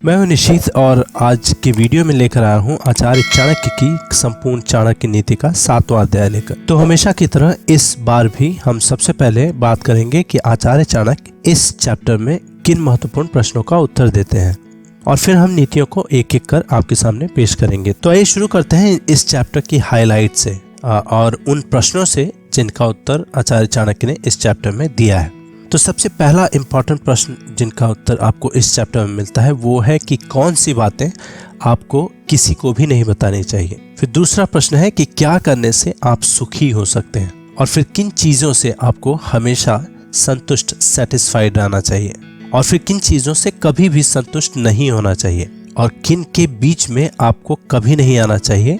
मैं हूं निशीथ और आज के वीडियो में लेकर आया हूं आचार्य चाणक्य की संपूर्ण चाणक्य नीति का 7वां अध्याय लेकर। तो हमेशा की तरह इस बार भी हम सबसे पहले बात करेंगे कि आचार्य चाणक्य इस चैप्टर में किन महत्वपूर्ण प्रश्नों का उत्तर देते हैं और फिर हम नीतियों को एक एक कर आपके सामने पेश करेंगे। तो आइए शुरू करते हैं इस चैप्टर की हाईलाइट से और उन प्रश्नों से जिनका उत्तर आचार्य चाणक्य ने इस चैप्टर में दिया है। तो सबसे पहला इम्पॉर्टेंट प्रश्न जिनका उत्तर आपको इस चैप्टर में मिलता है वो है कि कौन सी बातें आपको किसी को भी नहीं बतानी चाहिए। फिर दूसरा प्रश्न है कि क्या करने से आप सुखी हो सकते हैं और फिर किन चीज़ों से आपको हमेशा संतुष्ट सेटिस्फाइड रहना चाहिए और फिर किन चीज़ों से कभी भी संतुष्ट नहीं होना चाहिए और किन के बीच में आपको कभी नहीं आना चाहिए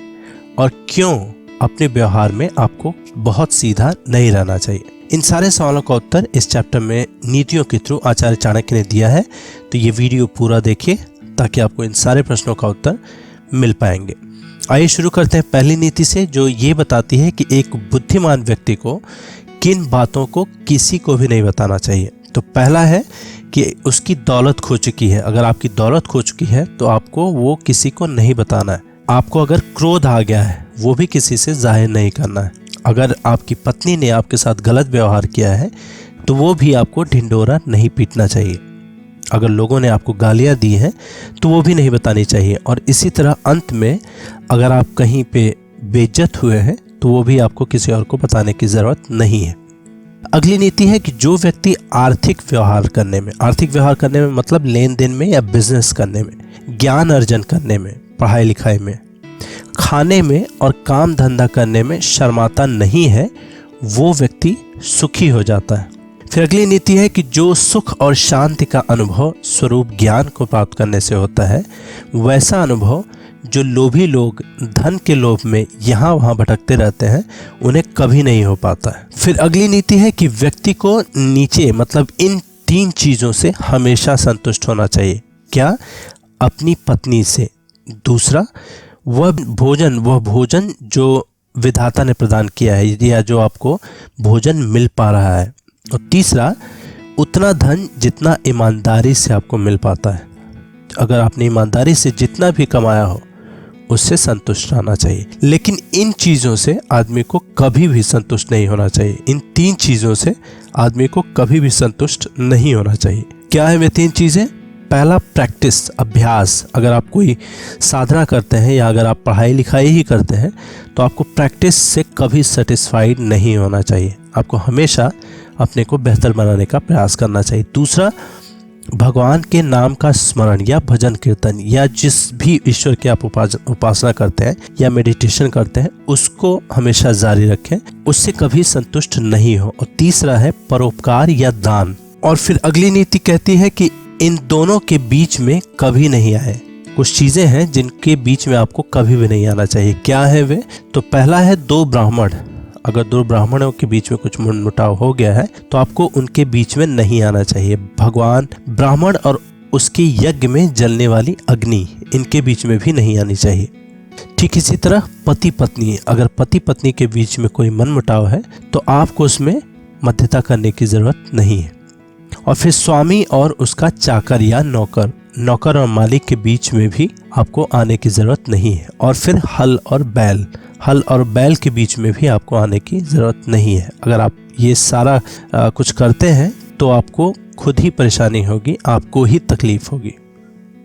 और क्यों अपने व्यवहार में आपको बहुत सीधा नहीं रहना चाहिए। इन सारे सवालों का उत्तर इस चैप्टर में नीतियों के थ्रू आचार्य चाणक्य ने दिया है। तो ये वीडियो पूरा देखिए ताकि आपको इन सारे प्रश्नों का उत्तर मिल पाएंगे। आइए शुरू करते हैं पहली नीति से, जो ये बताती है कि एक बुद्धिमान व्यक्ति को किन बातों को किसी को भी नहीं बताना चाहिए। तो पहला है कि उसकी दौलत खो चुकी है। अगर आपकी दौलत खो चुकी है तो आपको वो किसी को नहीं बताना है। आपको अगर क्रोध आ गया है वो भी किसी से जाहिर नहीं करना है। अगर आपकी पत्नी ने आपके साथ गलत व्यवहार किया है तो वो भी आपको ढिंढोरा नहीं पीटना चाहिए। अगर लोगों ने आपको गालियां दी हैं तो वो भी नहीं बतानी चाहिए। और इसी तरह अंत में अगर आप कहीं पे बेइज्जत हुए हैं तो वो भी आपको किसी और को बताने की ज़रूरत नहीं है। अगली नीति है कि जो व्यक्ति आर्थिक व्यवहार करने में मतलब लेन देन में या बिजनेस करने में, ज्ञान अर्जन करने में, पढ़ाई लिखाई में, खाने में और काम धंधा करने में शर्माता नहीं है, वो व्यक्ति सुखी हो जाता है। फिर अगली नीति है कि जो सुख और शांति का अनुभव स्वरूप ज्ञान को प्राप्त करने से होता है, वैसा अनुभव जो लोभी लोग धन के लोभ में यहाँ वहाँ भटकते रहते हैं उन्हें कभी नहीं हो पाता है। फिर अगली नीति है कि व्यक्ति को नीचे मतलब इन 3 चीज़ों से हमेशा संतुष्ट होना चाहिए। क्या? अपनी पत्नी से, दूसरा वह भोजन जो विधाता ने प्रदान किया है या जो आपको भोजन मिल पा रहा है, और तीसरा उतना धन जितना ईमानदारी से आपको मिल पाता है। अगर आपने ईमानदारी से जितना भी कमाया हो उससे संतुष्ट रहना चाहिए। लेकिन इन चीज़ों से आदमी को कभी भी संतुष्ट नहीं होना चाहिए। इन 3 चीज़ों से आदमी को कभी भी संतुष्ट नहीं होना चाहिए। क्या है वे 3 चीज़ें? पहला, प्रैक्टिस, अभ्यास। अगर आप कोई साधना करते हैं या अगर आप पढ़ाई लिखाई ही करते हैं तो आपको प्रैक्टिस से कभी सेटिस्फाइड नहीं होना चाहिए। आपको हमेशा अपने को बेहतर बनाने का प्रयास करना चाहिए। दूसरा, भगवान के नाम का स्मरण या भजन कीर्तन या जिस भी ईश्वर की आप उपासना करते हैं या मेडिटेशन करते हैं उसको हमेशा जारी रखें, उससे कभी संतुष्ट नहीं हो। और तीसरा है परोपकार या दान। और फिर अगली नीति कहती है कि इन दोनों के बीच में कभी नहीं आए। कुछ चीज़ें हैं जिनके बीच में आपको कभी भी नहीं आना चाहिए। क्या है वे? तो पहला है 2 ब्राह्मण। अगर 2 ब्राह्मणों के बीच में कुछ मनमुटाव हो गया है तो आपको उनके बीच में नहीं आना चाहिए। भगवान, ब्राह्मण और उसके यज्ञ में जलने वाली अग्नि, इनके बीच में भी नहीं आनी चाहिए। ठीक इसी तरह पति पत्नी, अगर पति पत्नी के बीच में कोई मनमुटाव है तो आपको उसमें मध्यस्थता करने की ज़रूरत नहीं है। और फिर स्वामी और उसका चाकर या नौकर और मालिक के बीच में भी आपको आने की ज़रूरत नहीं है। और फिर हल और बैल के बीच में भी आपको आने की ज़रूरत नहीं है। अगर आप ये सारा कुछ करते हैं तो आपको खुद ही परेशानी होगी, आपको ही तकलीफ होगी।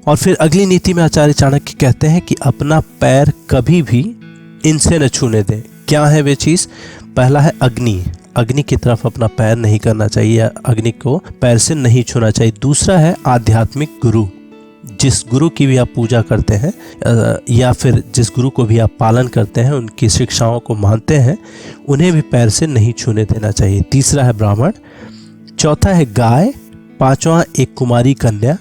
और फिर अगली नीति में आचार्य चाणक्य कहते हैं कि अपना पैर कभी भी इनसे न छूने दें। क्या है वे चीज़? पहला है अग्नि की तरफ अपना पैर नहीं करना चाहिए, अग्नि को पैर से नहीं छूना चाहिए। दूसरा है आध्यात्मिक गुरु, जिस गुरु की भी आप पूजा करते हैं या फिर जिस गुरु को भी आप पालन करते हैं, उनकी शिक्षाओं को मानते हैं, उन्हें भी पैर से नहीं छूने देना चाहिए। तीसरा है ब्राह्मण, चौथा है गाय, पांचवा एक कुमारी कन्या,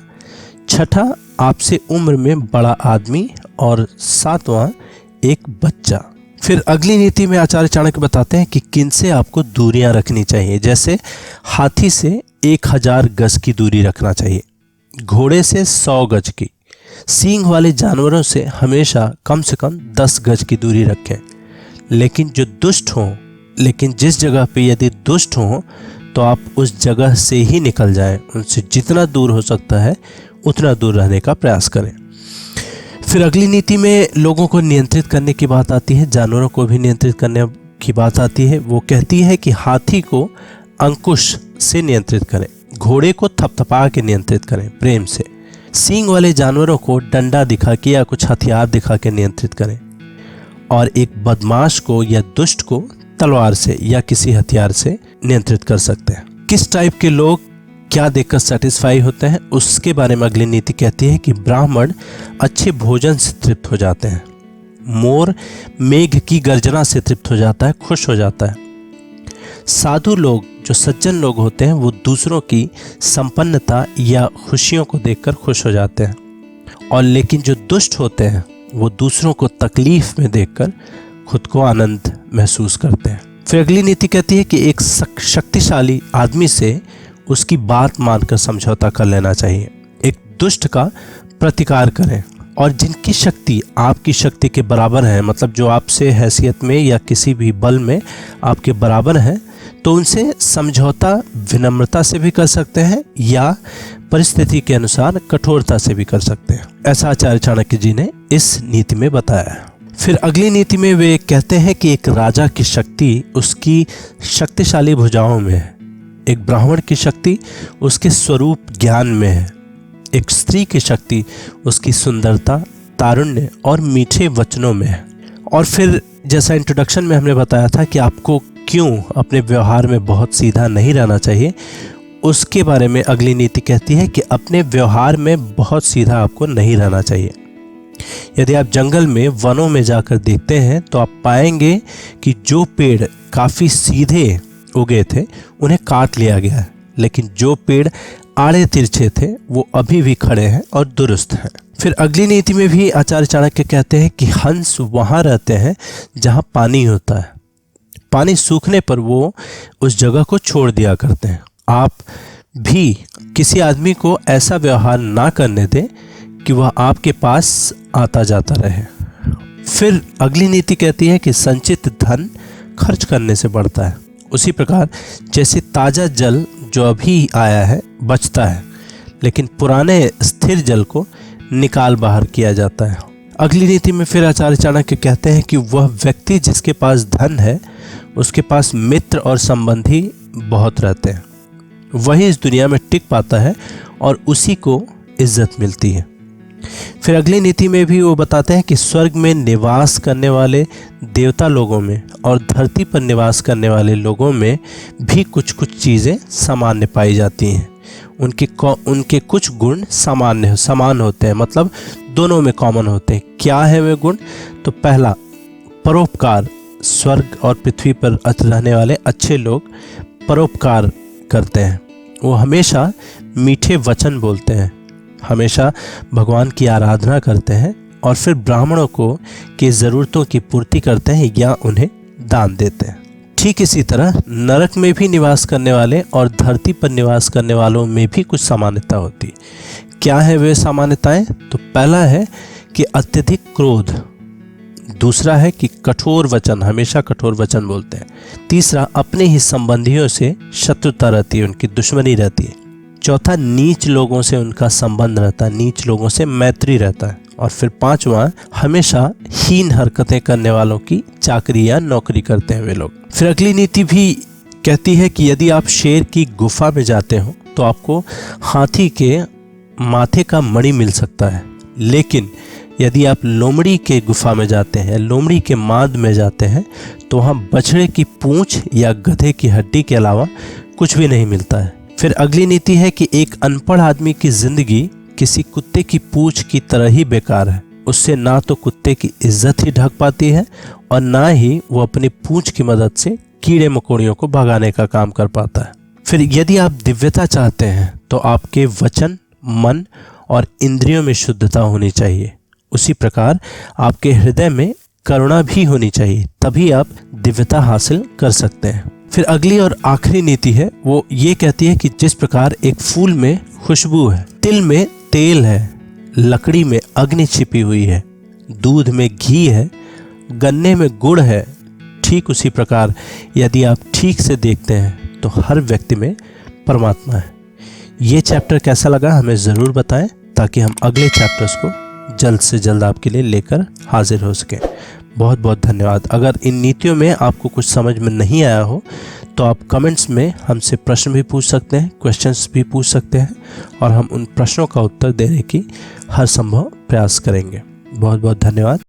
छठा आपसे उम्र में बड़ा आदमी और सातवां एक बच्चा। फिर अगली नीति में आचार्य चाणक्य बताते हैं कि किन से आपको दूरियां रखनी चाहिए। जैसे हाथी से 1000 गज की दूरी रखना चाहिए, घोड़े से 100 गज की, सींग वाले जानवरों से हमेशा कम से कम 10 गज की दूरी रखें। लेकिन जिस जगह पे यदि दुष्ट हों तो आप उस जगह से ही निकल जाएं। उनसे जितना दूर हो सकता है उतना दूर रहने का प्रयास करें। फिर अगली नीति में लोगों को नियंत्रित करने की बात आती है, जानवरों को भी नियंत्रित करने की बात आती है। वो कहती है कि हाथी को अंकुश से नियंत्रित करें, घोड़े को थपथपा के नियंत्रित करें, प्रेम से। सींग वाले जानवरों को डंडा दिखा के या कुछ हथियार दिखा के नियंत्रित करें, और एक बदमाश को या दुष्ट को तलवार से या किसी हथियार से नियंत्रित कर सकते हैं। किस टाइप के लोग क्या देखकर सेटिस्फाई होते हैं, उसके बारे में अगली नीति कहती है कि ब्राह्मण अच्छे भोजन से तृप्त हो जाते हैं, मोर मेघ की गर्जना से तृप्त हो जाता है, खुश हो जाता है। साधु लोग, जो सज्जन लोग होते हैं, वो दूसरों की संपन्नता या खुशियों को देखकर खुश हो जाते हैं, और लेकिन जो दुष्ट होते हैं वो दूसरों को तकलीफ में देखकर खुद को आनंद महसूस करते हैं। फिर अगली नीति कहती है कि एक शक्तिशाली आदमी से उसकी बात मानकर समझौता कर लेना चाहिए। एक दुष्ट का प्रतिकार करें, और जिनकी शक्ति आपकी शक्ति के बराबर है, मतलब जो आपसे हैसियत में या किसी भी बल में आपके बराबर हैं, तो उनसे समझौता विनम्रता से भी कर सकते हैं या परिस्थिति के अनुसार कठोरता से भी कर सकते हैं। ऐसा आचार्य चाणक्य जी ने इस नीति में बताया है। फिर अगली नीति में वे कहते हैं कि एक राजा की शक्ति उसकी शक्तिशाली भुजाओं में है, एक ब्राह्मण की शक्ति उसके स्वरूप ज्ञान में है, एक स्त्री की शक्ति उसकी सुंदरता, तारुण्य और मीठे वचनों में है। और फिर जैसा इंट्रोडक्शन में हमने बताया था कि आपको क्यों अपने व्यवहार में बहुत सीधा नहीं रहना चाहिए, उसके बारे में अगली नीति कहती है कि अपने व्यवहार में बहुत सीधा आपको नहीं रहना चाहिए। यदि आप जंगल में, वनों में जाकर देखते हैं तो आप पाएंगे कि जो पेड़ काफ़ी सीधे उगे थे उन्हें काट लिया गया है, लेकिन जो पेड़ आड़े तिरछे थे वो अभी भी खड़े हैं और दुरुस्त हैं। फिर अगली नीति में भी आचार्य चाणक्य कहते हैं कि हंस वहाँ रहते हैं जहाँ पानी होता है, पानी सूखने पर वो उस जगह को छोड़ दिया करते हैं। आप भी किसी आदमी को ऐसा व्यवहार ना करने दें कि वह आपके पास आता जाता रहे। फिर अगली नीति कहती है कि संचित धन खर्च करने से बढ़ता है। उसी प्रकार जैसे ताज़ा जल जो अभी आया है बचता है, लेकिन पुराने स्थिर जल को निकाल बाहर किया जाता है। अगली नीति में फिर आचार्य चाणक्य कहते हैं कि वह व्यक्ति जिसके पास धन है उसके पास मित्र और संबंधी बहुत रहते हैं, वही इस दुनिया में टिक पाता है और उसी को इज्जत मिलती है। फिर अगली नीति में भी वो बताते हैं कि स्वर्ग में निवास करने वाले देवता लोगों में और धरती पर निवास करने वाले लोगों में भी कुछ कुछ चीज़ें सामान्य पाई जाती हैं। उनके कुछ गुण समान होते हैं, मतलब दोनों में कॉमन होते हैं। क्या है वे गुण? तो पहला, परोपकार। स्वर्ग और पृथ्वी पर रहने वाले अच्छे लोग परोपकार करते हैं, वो हमेशा मीठे वचन बोलते हैं, हमेशा भगवान की आराधना करते हैं, और फिर ब्राह्मणों को की ज़रूरतों की पूर्ति करते हैं या उन्हें दान देते हैं। ठीक इसी तरह नरक में भी निवास करने वाले और धरती पर निवास करने वालों में भी कुछ समानता होती है। क्या है वे समानताएं? तो पहला है कि अत्यधिक क्रोध, दूसरा है कि कठोर वचन, हमेशा कठोर वचन बोलते हैं, तीसरा अपने ही संबंधियों से शत्रुता रहती है, उनकी दुश्मनी रहती है, चौथा नीच लोगों से उनका संबंध रहता है, नीच लोगों से मैत्री रहता है, और फिर पांचवा हमेशा हीन हरकतें करने वालों की चाकरी या नौकरी करते हैं वे लोग। फिर अगली नीति भी कहती है कि यदि आप शेर की गुफा में जाते हो तो आपको हाथी के माथे का मणि मिल सकता है, लेकिन यदि आप लोमड़ी के गुफा में जाते हैं, लोमड़ी के माद में जाते हैं, तो वहाँ बछड़े की पूंछ या गधे की हड्डी के अलावा कुछ भी नहीं मिलता है। फिर अगली नीति है कि एक अनपढ़ आदमी की जिंदगी किसी कुत्ते की पूंछ की तरह ही बेकार है। उससे ना तो कुत्ते की इज्जत ही ढक पाती है और ना ही वो अपनी पूंछ की मदद से कीड़े मकोड़ियों को भगाने का काम कर पाता है। फिर यदि आप दिव्यता चाहते हैं तो आपके वचन, मन और इंद्रियों में शुद्धता होनी चाहिए। उसी प्रकार आपके हृदय में करुणा भी होनी चाहिए, तभी आप दिव्यता हासिल कर सकते हैं। फिर अगली और आखिरी नीति है, वो ये कहती है कि जिस प्रकार एक फूल में खुशबू है, तिल में तेल है, लकड़ी में अग्नि छिपी हुई है, दूध में घी है, गन्ने में गुड़ है, ठीक उसी प्रकार यदि आप ठीक से देखते हैं तो हर व्यक्ति में परमात्मा है। ये चैप्टर कैसा लगा हमें ज़रूर बताएं। ताकि हम अगले चैप्टर्स को जल्द से जल्द आपके लिए लेकर हाजिर हो सकें। बहुत बहुत धन्यवाद। अगर इन नीतियों में आपको कुछ समझ में नहीं आया हो तो आप कमेंट्स में हमसे प्रश्न भी पूछ सकते हैं, क्वेश्चंस भी पूछ सकते हैं, और हम उन प्रश्नों का उत्तर देने की हर संभव प्रयास करेंगे। बहुत बहुत धन्यवाद।